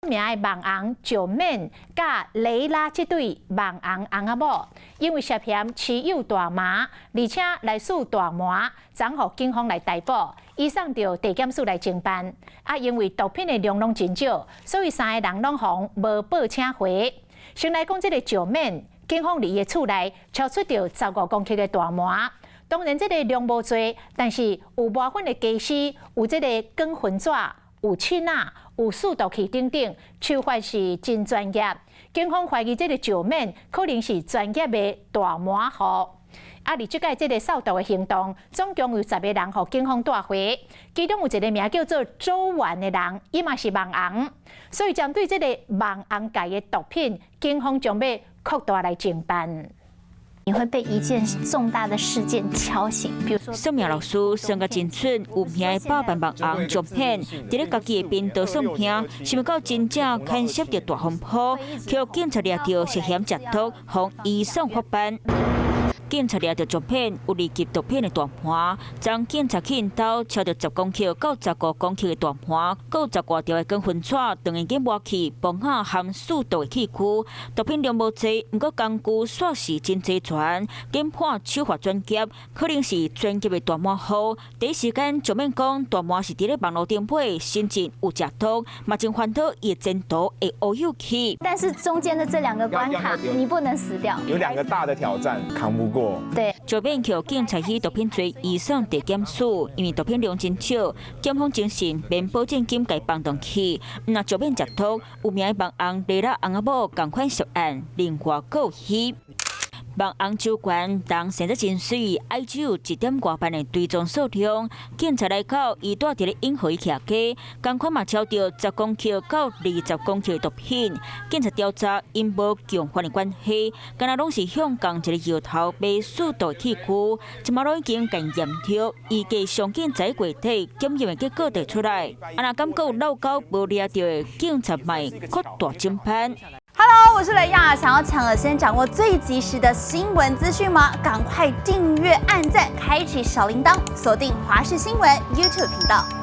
名的网红九妹甲雷拉这对网红翁仔某，因为涉嫌持有大麻，而且来属大麻，昨予警方来逮捕，移送到地检署来侦办。因为毒品的量拢真少，所以3个人拢互无报请回。先来讲这个九妹，警方伫伊的厝内超出到15公克的大麻。当然，这个量无多，但是有麻粉的家私，有这个光粉纸。有枪啊，有数毒器等等，手法是真专业。警方怀疑这个九妹可能是专业的大麻户。而即届这个扫毒的行动，总共有10个人互警方带回，其中有一个名叫做周元的人，伊嘛是网红。所以针对这个网红界的毒品，警方将要扩大来侦办。你会被一件重大的事件敲醒，比如说，算命老师算个真准，有名的百万网红照片，伫咧家己的频道算命，想到真正牵涉到大风波，被警察抓到涉嫌贩毒，互移送法办。警察抓到照片有2级毒品的大麻，将警察去因兜敲到10公克到15公克的大麻，搁有10多条的光粉纸，当已经抹去，绑下含数毒的器具。毒品量无多，不过工具煞是真齐全。警判手法专业，可能是专业的大麻户。第一时间就免讲大麻是伫咧网络顶买，甚至有食毒，嘛真烦恼伊的前途会乌有去。但是中间的这2个关卡，你不能死掉。有2个大的挑战，扛不过。对，就免叫警察以毒品罪移送地检署，因为毒品量真少，检方精神免保证金该放动去。那就免食毒，有名的网红雷拉翁仔某同款涉案，另外还有迄。网红酒馆当生得真水，IG 有1点多万的追踪数量。警察来到，伊住伫咧永和徛街，同款嘛敲到10公克到20公克的毒品。警察调查因无共犯的关系，敢若拢是向共一个摇头卖数毒器具，即马拢已经检验到，预计上紧在过体检验的结果得出来。若感觉有漏沟无抓到的，警察卖扩大侦办。Hello， 我是雷亚，想要抢先掌握最及时的新闻资讯吗？赶快订阅、按赞、开启小铃铛，锁定华视新闻 YouTube 频道。